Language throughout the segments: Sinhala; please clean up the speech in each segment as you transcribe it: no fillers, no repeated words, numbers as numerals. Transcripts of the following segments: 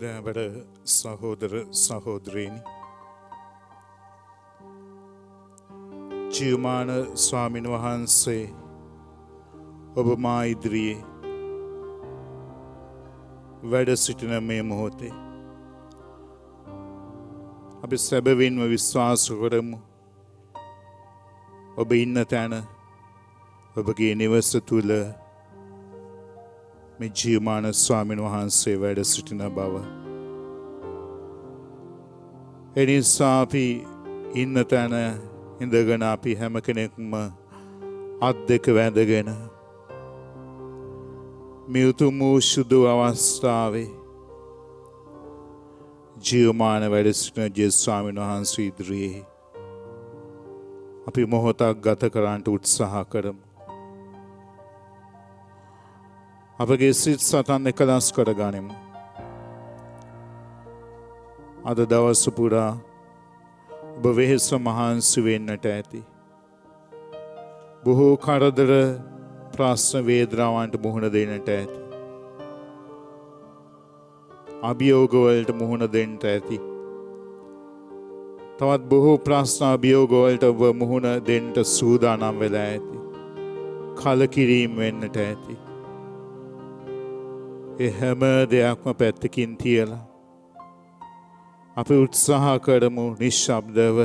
දෑබර සහෝදර සහෝදරයනි, ජීවමාන ස්වාමීන් වහන්සේ ඔබ මා ඉදිරියේ වැඩ සිටින මේ මොහොතේ අපි සැබවින්ම විශ්වාස කරමු ඔබ ඉන්න තැන ඔබගේ නිවස තුල මේ ජීවමාන ස්වාමීන් වහන්සේ වැඩ සිටින බව. එනිසා අපි ඉන්න තැන ඉඳගෙන අපි හැම කෙනෙක්ම අත් දෙක වැඳගෙන මේ උතුම් වූ සුදු අවස්ථාවේ ජීවමාන වැඩ සිටින ජේසුස් ස්වාමීන් වහන්සේ ඉදිරියේ අපි මොහොතක් ගත කරන්නට උත්සාහ කරමු. අපගේ සිත් සතන් එකලස් කරගනිමු. අද දවස පුරා ඔබ වෙහෙස මහන්සි වෙන්නට ඇති. බොහෝ කරදර ප්‍රශ්න වේදනාවන්ට මුහුණ දෙන්නට ඇති. අභියෝගවලට මුහුණ දෙන්නට ඇති. තවත් බොහෝ ප්‍රශ්න අභියෝගවලට ඔබ මුහුණ දෙන්නට සූදානම් වෙලා ඇති. කලකිරීම වෙන්නට ඇති. ඒ හැම දෙයක්ම පැත්තකින් තියලා අපි උත්සාහ කරමු නිශ්ශබ්දව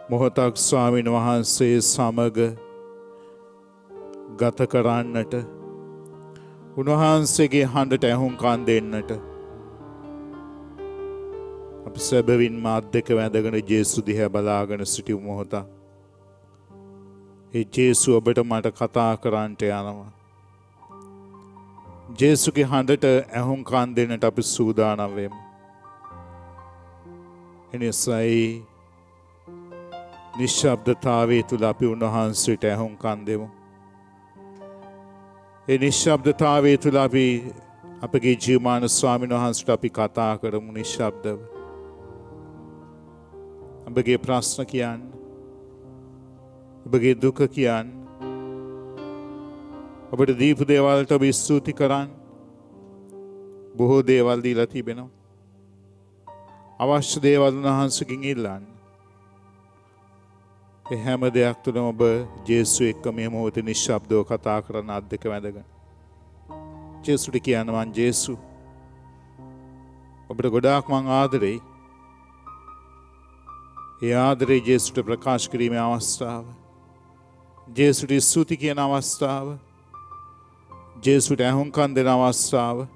මොහොතක් ස්වාමීන් වහන්සේ සමග ගත කරන්නට, උන්වහන්සේගේ හඬට ඇහුම්කන් දෙන්නට. අපි සැබවින්ම අත් දෙක වැඳගෙන ජේසුස් දිහා බලාගෙන සිටිමු මොහොතක්. ඒ ජේසුස් ඔබට මට කතා කරන්නට යනවා. ජේසුගේ හඬට ඇහුම්කන් දෙන්නට අපි සූදානම් වෙමු. එනිසායි නිශ්ශබ්දතාවයේ තුල අපි උන්වහන්සේට ඇහුම්කන් දෙමු. ඒ නිශ්ශබ්දතාවයේ තුල අපි අපගේ ජීවමාන ස්වාමීන් වහන්සේට අපි කතා කරමු නිශ්ශබ්දව. ඔබගේ ප්‍රශ්න කියන්න, ඔබගේ දුක කියන්න, ඔබට දීපු දේවල්ට ඔබ ස්තුති කරන්න. බොහෝ දේවල් දීලා තිබෙනවා. අවශ්‍ය දේවල් උන්වහන්සේගෙන් ඉල්ලන්න. ඒ හැම දෙයක් තුළම ඔබ ජේසු එක්ක මේ මොහොතේ නිශ්ශබ්දව කතා කරන අත් දෙක වැඳගෙන ජේසුට කියන්න මං ජේසු ඔබට ගොඩාක් මං ආදරෙයි. ඒ ආදරේ ජේසුට ප්‍රකාශ කිරීමේ අවස්ථාව. ජේසුට ස්තුති කියන අවස්ථාව. ජේසුට ඇහුම්කන් දෙන අවස්ථාව.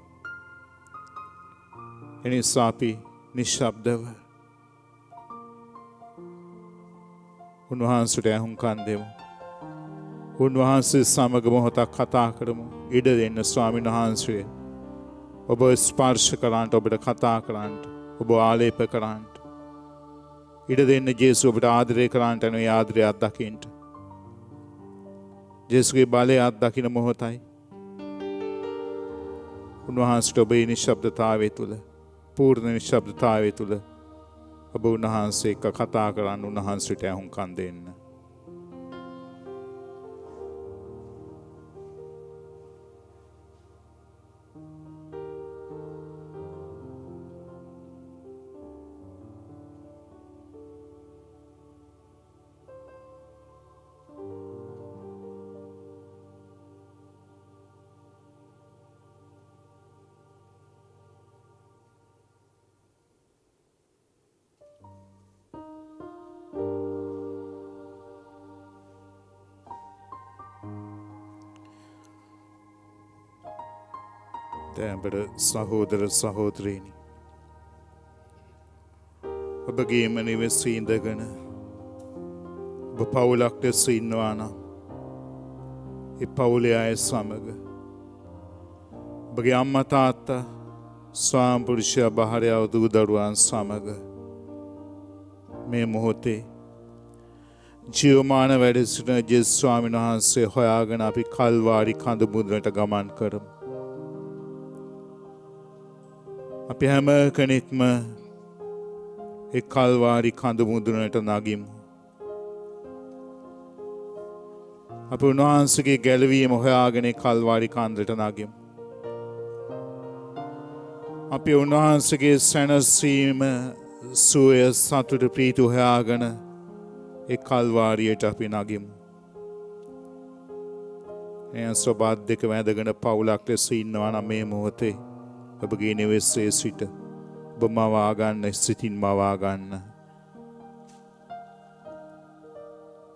එනිසා අපි නිශ්ශබ්දව උන්වහන්සේට ඇහුම්කන් දෙමු. උන්වහන්සේ සමග මොහොතක් කතා කරමු. ඉඩ දෙන්න ස්වාමීන් වහන්සේ ඔබ ස්පර්ශ කරන්නට, ඔබට කතා කරන්නට, ඔබ ආලේප කරන්නට ඉඩ දෙන්න. ජේසු ඔබට ආදරය කරන්නට යන ඒ ආදරය අත්දකින්න. ජේසුගේ බලය අත්දකින්න මොහොතයි. උන්වහන්සේට ඔබේ නිශ්ශබ්දතාවය තුළ, පූර්ණ නිශ්ශබ්දතාවය තුළ ඔබ උන්වහන්සේ එක්ක කතා කරන්න, උන්වහන්සේට ඇහුම්කන් දෙන්න. දැන්බර සහෝදර සහෝදරීනි, ඔබගේම නිවෙසේ ඉඳගෙන ඔබ පවුලක් ලෙස ඉන්නවා නම් ඒ පවුලේ අය සමග ඔබගේ අම්මා තාත්තා, ස්වාම පුරුෂයා, භාර්යාව, දූ දරුවන් සමග මේ මොහොතේ ජීවමාන වැඩ සිටින ජේසුස් ස්වාමීන් වහන්සේ හොයාගෙන අපි කල්වාරි කඳ මුදුනට ගමන් කරමු. අපි හැම කෙනෙක්ම ඒ කල්වාරි කඳ මුදුනට නගිමු. අපි උන්වහන්සේගේ ගැලවීම හොයාගෙන කල්වාරි කන්දට නගිමු. අපි උන්වහන්සේගේ සැනසීම, සුවය, සතුට, ප්‍රීතිය හොයාගෙන ඒ කල්වාරියට අපි නගිමු. එයන් සබත් දෙක වැඳගෙන පවුලක් ලෙස ඉන්නවා නම් මේ මොහොතේ ඔබගේ නිවෙසේ සිට ඔබ මවා ගන්න, සිතින් මවා ගන්න.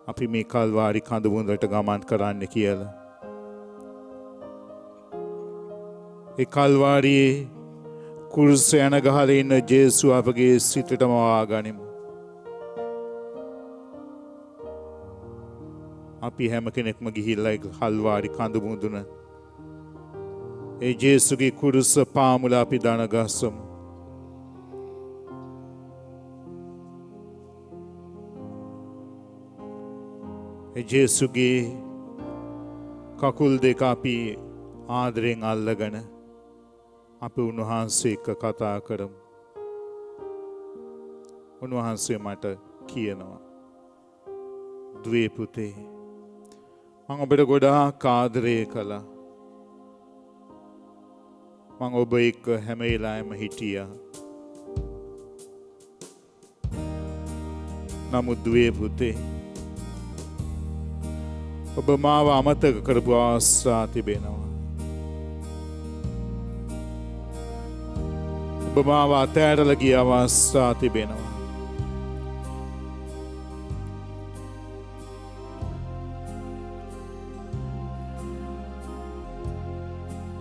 අපි මේ කල්වාරි කඳ මුදුනට ගමන් කරන්න කියලා. ඒ කල්වාරියේ කුරුස යන ගහේ ඉන්න ජේසු අපගේ සිතට මවා ගනිමු. අපි හැම කෙනෙක්ම ගිහිල්ලා කල්වාරි කඳ මුදුන ඒ ජේසුගේ කුරුස පාමුල අපි දන ගස්සමු. ඒ ජේසුගේ කකුල් දෙක අපි ආදරෙන් අල්ලගෙන අපි උන්වහන්සේ එක්ක කතා කරමු. උන්වහන්සේ මට කියනවා, දුවේ පුතේ, මම ඔබට ගොඩාක් ආදරය කළා. මම ඔබ එක්ක හැම වෙලාවෙම හිටියා. නමුත් දුවේ පුතේ, ඔබ මාව අමතක කරපු අවස්ථා තිබෙනවා. ඔබ මාව අතෑරලා ගිය අවස්ථා තිබෙනවා.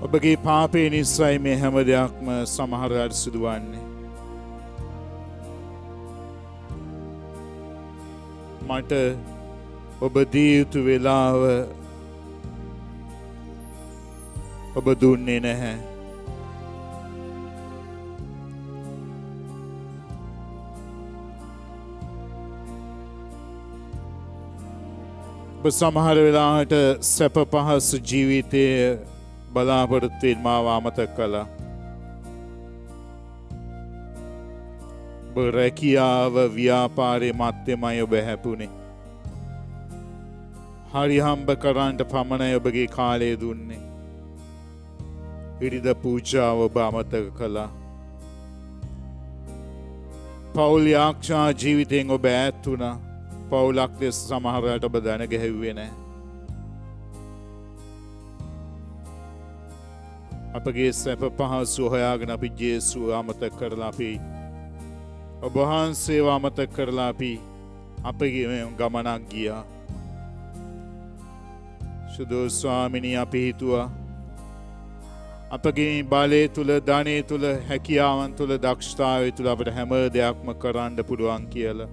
ඔබගේ පාපේ නිසායි මේ හැම දෙයක්ම සමහර වෙලාවට සිදුවන්නේ. මට ඔබ දී යුතු වෙලාව ඔබ දුන්නේ නැහැ. ඔබ සමහර වෙලාවට සැප පහසු ජීවිතයේ බලාපොරොත්තුෙන් මාව අමතක කළා. ඔබ රැකියාව, ව්‍යාපාරයේ මැත්තේමයි ඔබ හැපුණේ. හරි හම්බ කරන්නට පමණයි ඔබගේ කාලය දුන්නේ. ඉරිද පූජාව ඔබ අමතක කළා. පෞල් යාක්ෂා ජීවිතයෙන් ඔබ ඈත් වුණා. පවුලක් ලෙස සමහර අයට ඔබ දැන ගැහුවේ නැහැ. අපගේ සැප පහසු හොයාගෙන අපි ජේසුව අමතක කරලා අපි ඔබ වහන්සේව අමතක කරලා අපි අපගේ ගමනක් ගියා. සුදෝ ස්වාමිනී අපි හිතුවා අපගේ බලය තුල ධනෙ තුල හැකියාවන් තුල දක්ෂතාවය තුල අපිට හැම දෙයක්ම කරන්න පුළුවන් කියලා.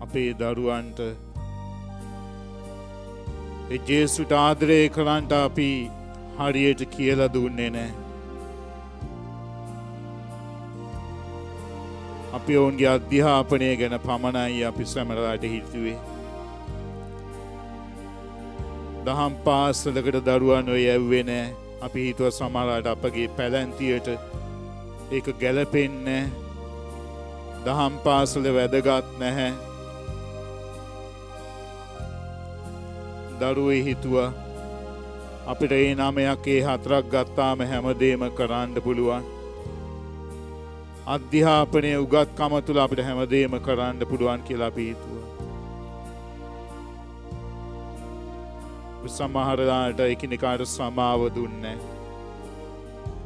අපේ දරුවන්ට ඒ ජේසුට ආදරය කරන්නට අපි හරියට කියලා දුන්නේ නැහැ. අපි ඔවුන්ගේ අධ්‍යාපනය ගැන පමණයි අපි සමරලාට හිතුවේ. දහම් පාසලකට දරුවන් ඔය යැව්වේ නැහැ. අපි හිතුව සමහරවිට අපගේ පැලැන්තියට ඒක ගැලපෙන්නේ නැහැ. දහම් පාසල වැදගත් නැහැ. දරුවෝ හිතුවා අපිට ඒ 9ක් ඒ 4ක් ගත්තාම හැමදේම කරන්න පුළුවන්. අධ්‍යාපනය උගත්කම තුළ අපිට හැමදේම කරන්න පුළුවන් කියලා අපි හිතුවා. සමහරලාට එකිනෙකාට සමාව දුන්නේ.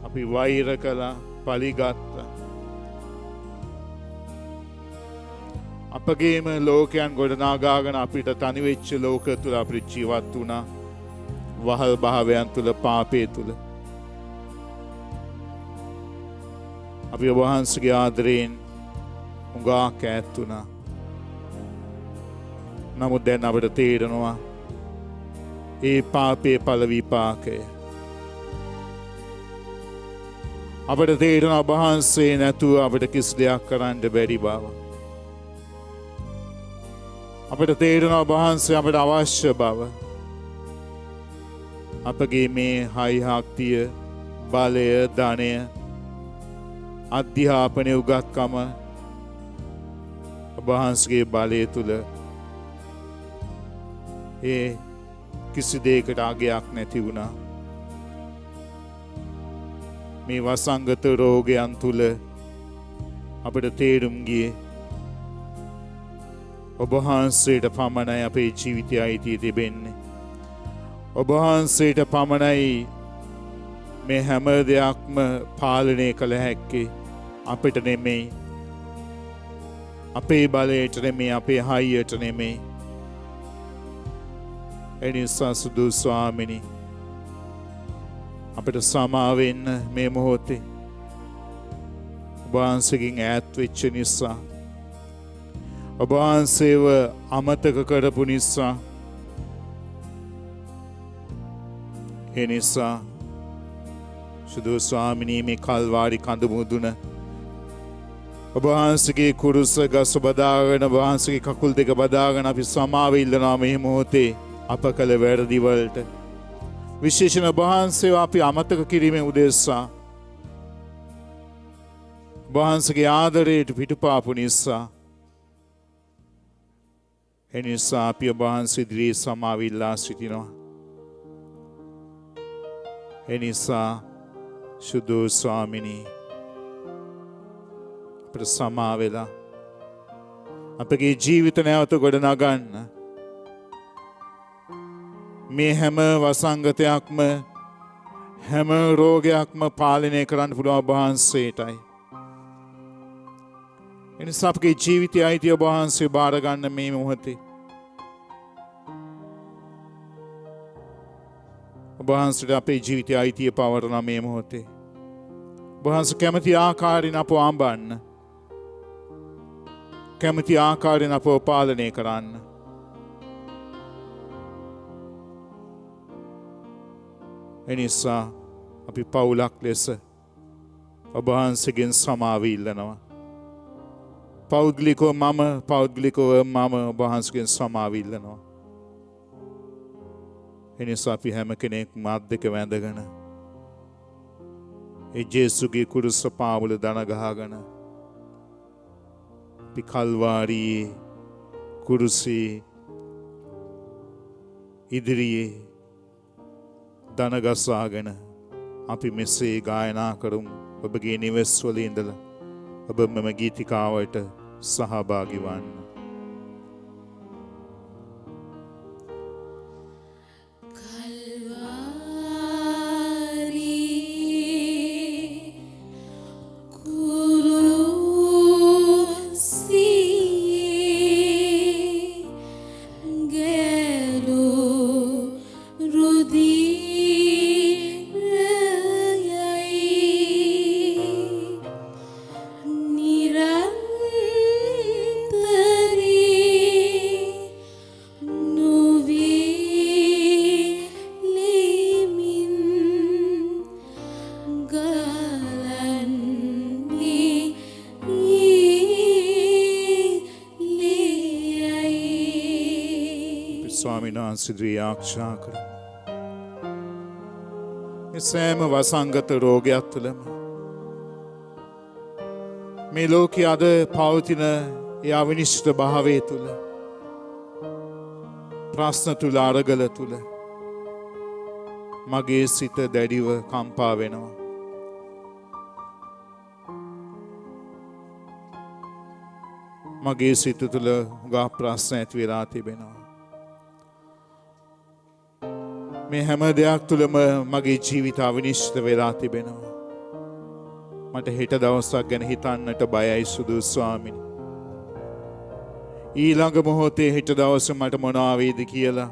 අපි වෛර කළා, පලිගත්තා. අපගේම ලෝකයන් ගොඩනගාගෙන අපිට තනි වෙච්ච ලෝක තුල අපිට ජීවත් වුණා. වහල් භාවයන් තුල, පාපේ තුල. අපි ඔබ වහන්සේගේ ආදරයෙන් උඟා කෑත් වුණා. නමුත් දැන් අපිට තේරෙනවා ඒ පාපේ ඵල විපාකය. අපිට තේරෙනවා ඔබ වහන්සේ නැතුව අපිට කිසි දෙයක් කරන්න බැරි බව. අපිට තේරෙනවා ඔබ වහන්සේ අපිට අවශ්‍ය බව. අපගේ මේ හයි ශක්තිය, බලය, ධනය, අධ්‍යාපනය, උගත්කම ඔබ වහන්සේගේ බලය තුල ඒ කිසි දෙයකට අගයක් නැති වුණා. මේ වසංගත රෝගයන් තුල අපිට තේරුම් ගියේ ඔබ වහන්සේට පමණයි අපේ ජීවිතය අයිති තිබෙන්නේ. ඔබ වහන්සේට පමණයි මේ හැම දෙයක්ම පාලනය කළ හැක්කේ. අපිට නෙමෙයි, අපේ බලයට නෙමෙයි, අපේ හයියට නෙමෙයි. එනිසා සුදු ස්වාමිනී අපිට සමා වෙන්න මේ මොහොතේ. ඔබ වහන්සේගෙන් ඈත් වෙච්ච නිසා, ඔබ වහන්සේව අමතක කරපු නිසා, ඒ නිසා සුදු ස්වාමිනී මේ කල්වාරි කඳු මුදුන ඔබ වහන්සේගේ කුරුස ගස බදාගෙන, ඔබ වහන්සේගේ කකුල් දෙක බදාගෙන අපි සමාව ඉල්ලනවා මේ මොහොතේ අප කළ වැරදි වලට. විශේෂණ ඔබ වහන්සේව අපි අමතක කිරීමේ උදෙසා, ඔබ වහන්සේගේ ආදරයට පිටුපාපු නිසා, එනිසා අපි ඔබ වහන්සේ ඉදිරියේ සමාව ඉල්ලා සිටිනවා. එනිසා සුදු ස්වාමිනී අපට සමා වෙලා අපගේ ජීවිත නැවත ගොඩනගන්න. මේ හැම වසංගතයක්ම, හැම රෝගයක්ම පාලනය කරන්න පුළුවන් ඔබ වහන්සේටයි. එනිසා අපගේ ජීවිතය අයිති ඔබ වහන්සේ බාර ගන්න මේ මොහොතේ. ඔබ වහන්සේට අපේ ජීවිතය අයිතිය පවරන මේ මොහොතේ. ඔබ වහන්සේ කැමති ආකාරයෙන් අපව අඹන්න, කැමති ආකාරයෙන් අපව පාලනය කරන්න. එනිසා අපි පවුලක් ලෙස ඔබ වහන්සේගෙන් සමාව ඉල්ලනවා. පෞද්ගලිකව මම ඔබ වහන්සේගෙන් සමාව ඉල්ලනවා. එනිසා අපි හැම කෙනෙක්ම අත් දෙක වැඳගෙන ඒ ජේසුගේ කුරුස පාමුල දන ගහගෙන අපි කල්වාරියේ කුරුසේ ඉදිරියේ දන ගසාගෙන අපි මෙසේ ගායනා කරමු. ඔබගේ නිවෙස් වල ඉඳලා ඔබ මෙම ගීතිකාවට සහභාගී වන්න. සිදුවී ආරක්ෂා කරමු. මේ සෑම වසංගත රෝගයක් තුළම මේ ලෝකයේ අද පවතින ඒ අවිනිශ්චිත භාවය තුළ ප්‍රශ්න තුළ අරගල තුළ මගේ සිත දැඩිව කම්පා වෙනවා. මගේ සිත තුළ හුඟා ප්‍රශ්න ඇති වෙලා තිබෙනවා. මේ හැම දෙයක් තුළම මගේ ජීවිත අවිනිශ්චිත වෙලා තිබෙනවා. මට හෙට දවසක් ගැන හිතන්නට බයයි සුදු ස්වාමිනි. ඊළඟ මොහොතේ හෙට දවස මට මොනවා වේද කියලා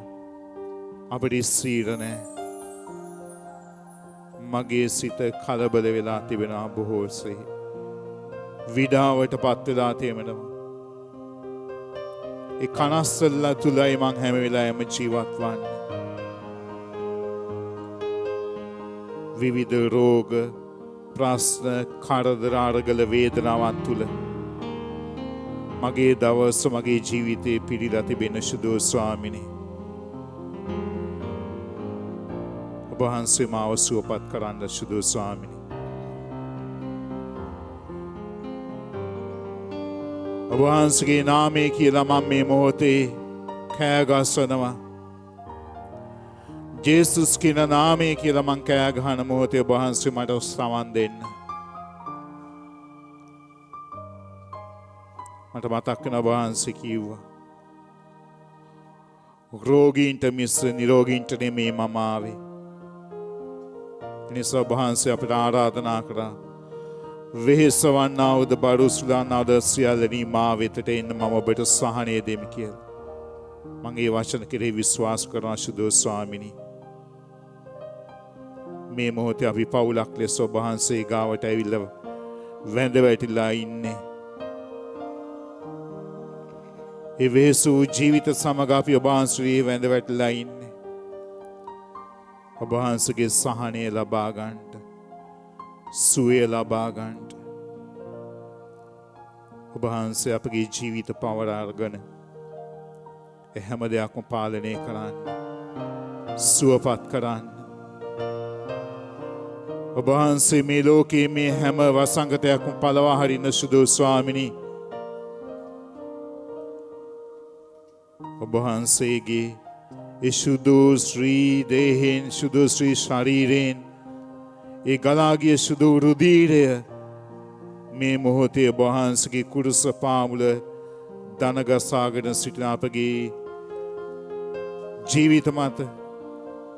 අපිට ස්ථීර නැහැ. මගේ සිත කලබල වෙලා තිබෙනවා බොහෝසේ. විඩාවට පත් වෙලා තියෙනවා. ඒ කනස්සල්ල තුලයි මං හැම වෙලාවෙම ජීවත් වන්නේ. විවිධ රෝග, ප්‍රශ්න, කරදර, අරගල, වේදනාවන් තුල මගේ දවස් මගේ ජීවිතේ පිරීලා තිබෙන සුදු ස්වාමිනේ. ඔබ වහන්සේ මාව සුවපත් කරන්න සුදු ස්වාමිනේ. ඔබ වහන්සේගේ නාමය කියලා මම මේ මොහොතේ කෑ ගසනවා. ජේසුස් කියන නාමය කියලා මං කෑ ගහන මොහොතේ ඔබ වහන්සේ මට සමන් දෙන්න. මට මතක් වෙන ඔබ වහන්සේ කිව්වා රෝගීන්ට මිස නිරෝගීන්ට නෙමෙයි මම ආවේ. නිසා ඔබ වහන්සේ අපිට ආරාධනා කරා වෙහෙසවන්නා වූ බරුසුලන්නා වූ සියල්ලනි මා වෙතට එන්න මම ඔබට සහනය දෙමි කියලා. මම ඒ වචන කෙරෙහි විශ්වාස කරන සුදු ස්වාමිනී. මේ මොහොතේ අපි පවුලක් ලෙස ඔබ වහන්සේ ගාවට ඇවිල්ලා වැඳ වැටිලා ඉන්නේ. ඒ වෙහසු ජීවිත සමග අපි ඔබ වහන්සේ වැඳ වැටිලා ඉන්නේ. ඔබ වහන්සේගේ සහනය ලබා ගන්නට, සුවය ලබා ගන්නට. ඔබ වහන්සේ අපගේ ජීවිත පවර අරගෙන හැම දෙයක්ම පාලනය කරන්න, සුවපත් කරන්න. ඔබ වහන්සේ මේ ලෝකයේ මේ හැම වසංගතයක්ම පළවා හරින්න සුදු ස්වාමිනී. ඔබ වහන්සේගේ ඒ සුදු ශ්‍රී දේහෙන්, සුදු ශ්‍රී ශරීරයෙන් ඒ ගලාගිය සුදු රුධිරය මේ මොහොතේ ඔබ වහන්සේගේ කුරුස පාමුල දනගසාගෙන සිටින අපගේ ජීවිත මත,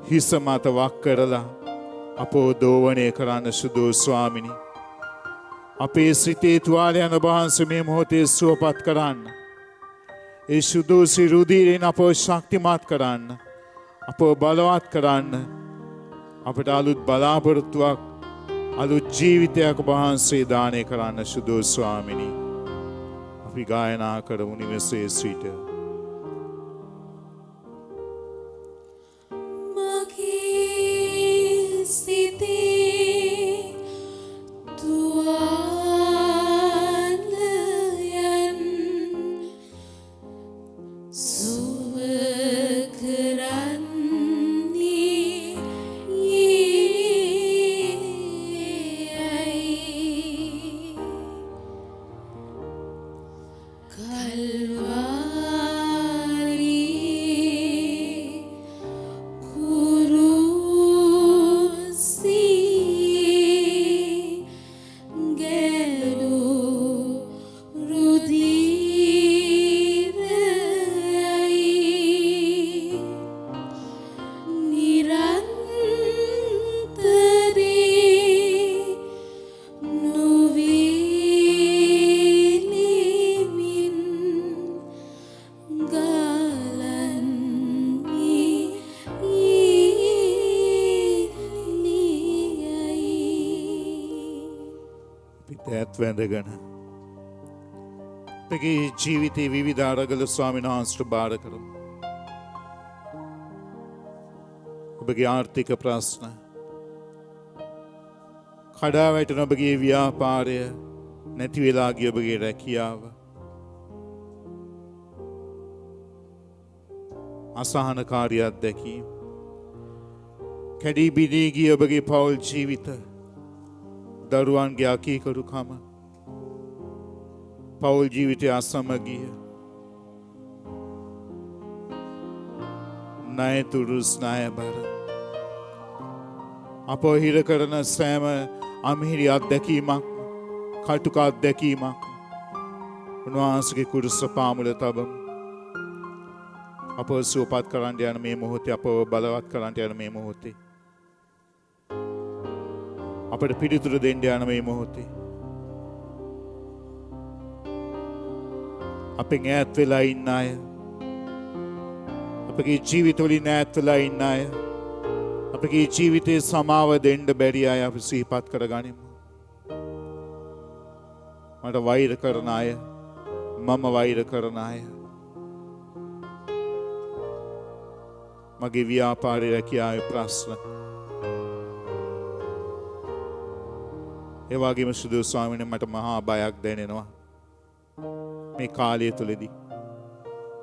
හිස මත වක් කරලා අපෝ දෝවණය කරන්න සුදු ස්වාමිනී. අපේ සිතේ තුවාලයන් ඔබ වහන්සේ මේ මොහොතේ සුවපත් කරන්න. ඒ සුදු රුධිරයෙන් අපෝ ශක්තිමත් කරන්න, අපෝ බලවත් කරන්න. අපට අලුත් බලාපොරොත්තුවක්, අලුත් ජීවිතයක් ඔබ වහන්සේ දානය කරන්න සුදු ස්වාමිනී. අපි ගායනා කරමු නිවසේ සිට. Kalwa ඈත් වැඳගෙන අපගේ ජීවිතයේ විවිධ අරගල ස්වාමීන් වහන්සේට බාර කරමු. ඔබගේ ආර්ථික ප්‍රශ්න, කඩා වැටෙන ඔබගේ ව්‍යාපාරය, නැති වෙලා ගිය ඔබගේ රැකියාව, අසහනකාරී අත්දැකීම්, කැඩී බිඳී ගිය ඔබගේ පෞල් ජීවිත, දරුවන්ගේ අකීකරුකම, පෞල් ජීවිතයේ අසමගිය, ණයතුරුස් ණයබර, අප හිර කරන සෑම අමිහිරි අත්දැකීමක්, කටුක අත්දැකීමක් උන්වහන්සේගේ කුරුස පාමුල තබමු. අප සුවපත් කරන්න යන මේ මොහොතේ, අප බලවත් කරන්න යන මේ මොහොතේ, අපට පිළිතුරු දෙන්න යන මේ මොහොතේ අපෙන් ඈත් වෙලා ඉන්න අය, අපගේ ජීවිතවලින් ඈත් වෙලා ඉන්න අය, අපගේ ජීවිතේ සමාව දෙන්න බැරි අය අපි සිහිපත් කරගනිමු. මට වෛර කරන අය, මම වෛර කරන අය, මගේ ව්‍යාපාරයේ රැකියාවේ ප්‍රශ්න, ඒ වගේම සුදු ස්වාමීන් මට මහා බයක් දැනෙනවා මේ කාලය තුලදී.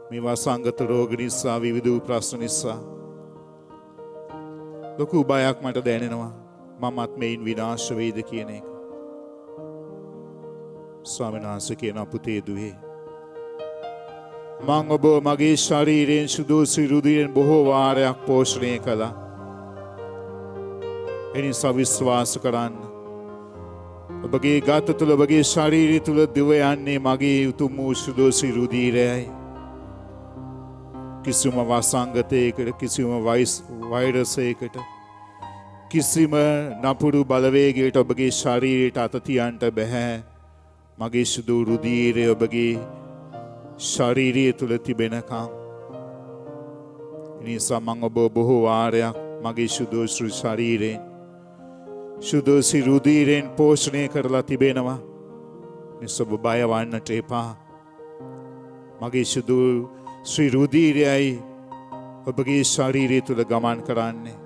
මේ වසංගත රෝග නිසා, විවිධ ප්‍රශ්න නිසා ලොකු බයක් මට දැනෙනවා. මමත් මේන් විනාශ වෙයිද කියන එක. ස්වාමීන් වහන්සේ කියන පුතේ දුවේ, මං ඔබ මගේ ශරීරයෙන් සුදුසු රුධිරෙන් බොහෝ වාරයක් පෝෂණය කළා. එනිසා විශ්වාස කරන්න, ඔබගේ ගත තුළ, ඔබගේ ශරීරය තුළ දිව යන්නේ මගේ උතුම් වූ සුදුසු රුධිරයයි. කිසිම වසංගතයකට, කිසිම වෛරසයකට, කිසිම නපුරු බලවේගයකට ඔබගේ ශරීරයට අත තියන්න බෑ. මගේ සුදු රුධිරය ඔබගේ ශරීරය තුළ තිබෙනකම්. නිසා මං ඔබ බොහෝ වාරයක් මගේ සුදුසු ශරීරයෙන්, සුදුසු රුධිරයෙන් පෝෂණය කරලා තිබෙනවා. නිසා ඔබ බය වන්නට එපා. මගේ සුදුසු රුධිරයයි ඔබගේ ශරීරය තුළ ගමන් කරන්නේ.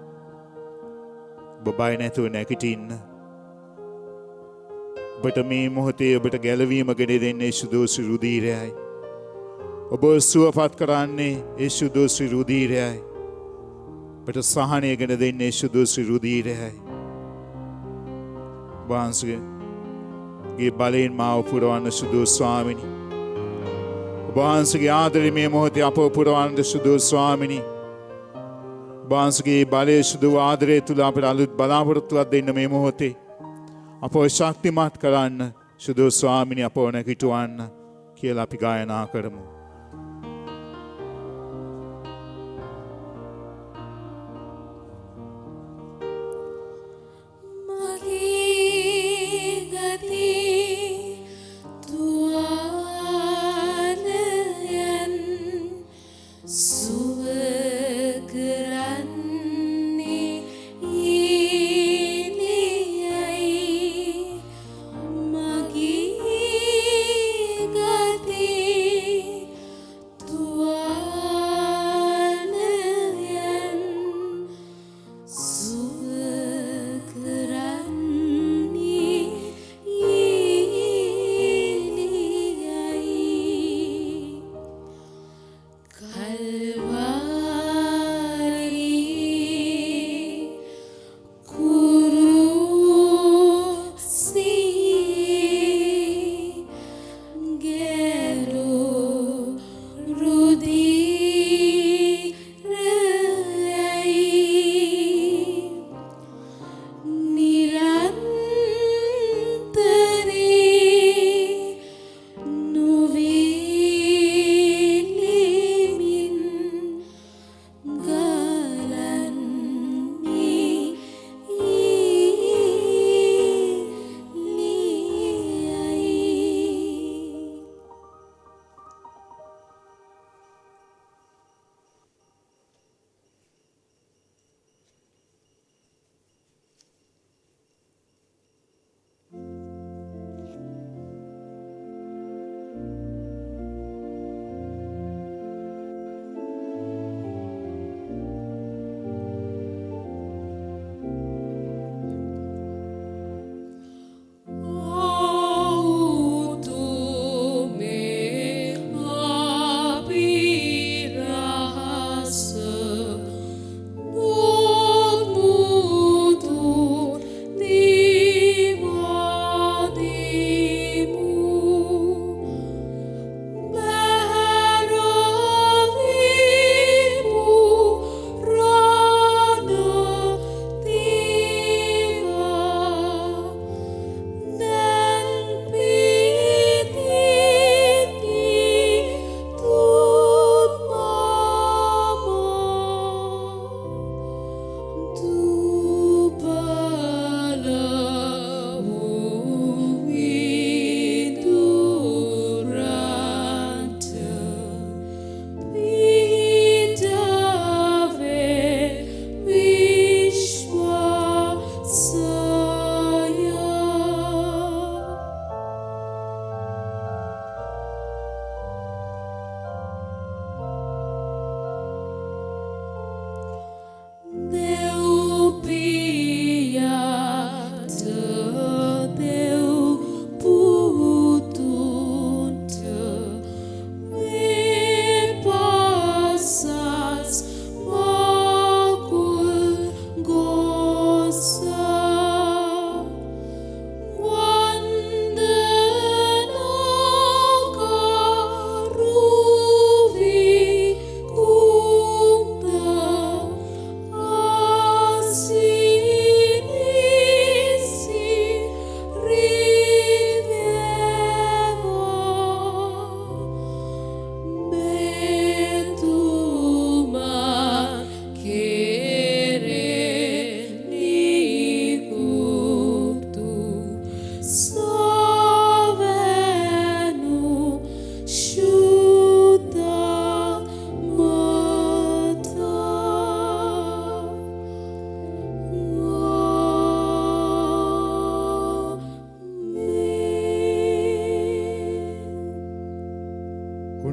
ඔබ බය නැතුව නැගිටින්න. ඔබට මේ මොහොතේ ඔබට ගැලවීම ගෙන දෙන්නේ සුදුසු රුධිරයයි. ඔබ සුවපත් කරන්නේ ඒ සුදුසු රුධිරයයි. ඔබට සහනය ගෙන දෙන්නේ සුදුසු රුධිරයයි. වහන්සේගේ බලයෙන් මාව පුරවන්න සුදු ස්වාමිනී. වහන්සේගේ ආදරේ මේ මොහොතේ අපව පුරවන්න සුදු ස්වාමිනී. වහන්සේගේ බලයේ සුදු ආදරය තුල අපට අලුත් බලාපොරොත්තුවක් දෙන්න මේ මොහොතේ අපව ශක්තිමත් කරන්න සුදු ස්වාමිනී, අපව නැගිටවන්න කියලා අපි ගායනා කරමු.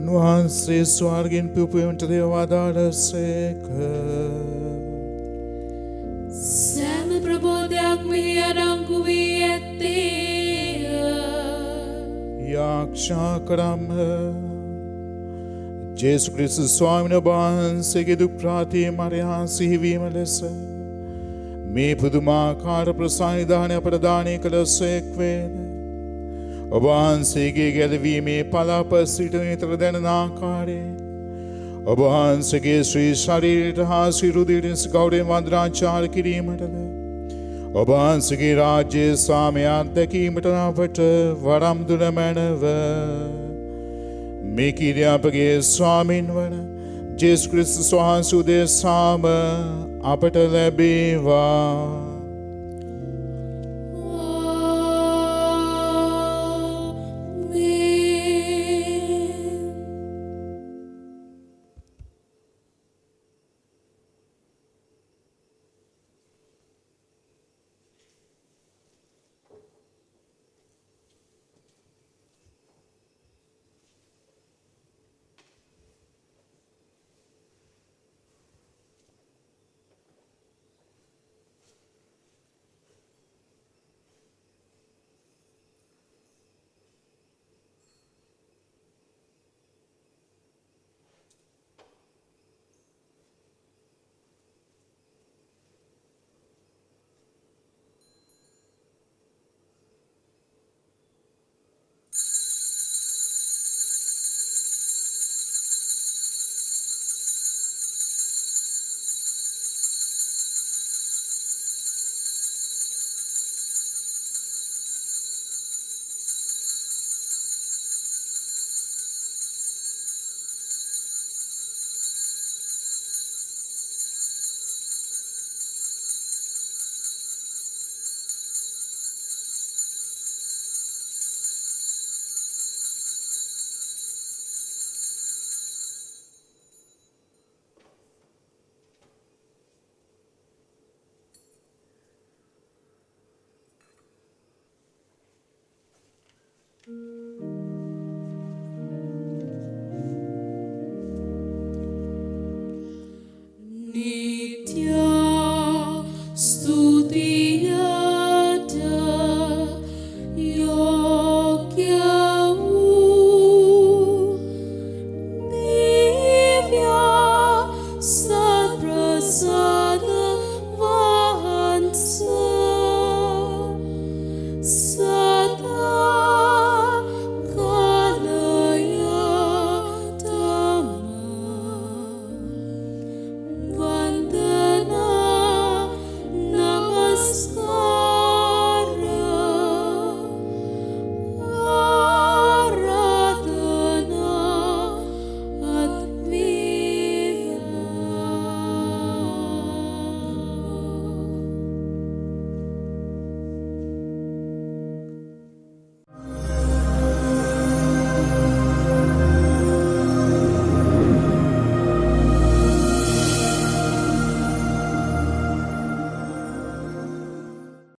උන්වහන්සේ ස්වර්ගෙන් පිපුවීමට දේවවාදාලසේක. සෑම ප්‍රබෝධයක් මෙහි අඩංගු වී ඇත්තේය. යාක්ෂා කරම්හ. ජේසු ක්‍රිස්තුස් ස්වාමීන් වහන්සේගේ දුක් ප්‍රාතිය මරයා සිහිවීම ලෙස මේ පුදුමාකාර ප්‍රසානිධානය අපට දානය කළසේක් වේද. ඔබ වහන්සේගේ ගැලවීමේ පලාප සිට නිතර දැනෙන ආකාරයේ ඔබ වහන්සේගේ ශ්‍රී ශරීරයට හා සිරුදිරින් ගෞරවයෙන් වන්දනාචාර කිරීමටද ඔබ වහන්සේගේ රාජ්‍යයේ සාමය අත්දැකීමට අපට වරම් දුන මැනව. මේ කීර්තිය අපගේ ස්වාමින් වන ජේසු ක්‍රිස්තුස් වහන්සේ උදෙසාම අපට ලැබේවා.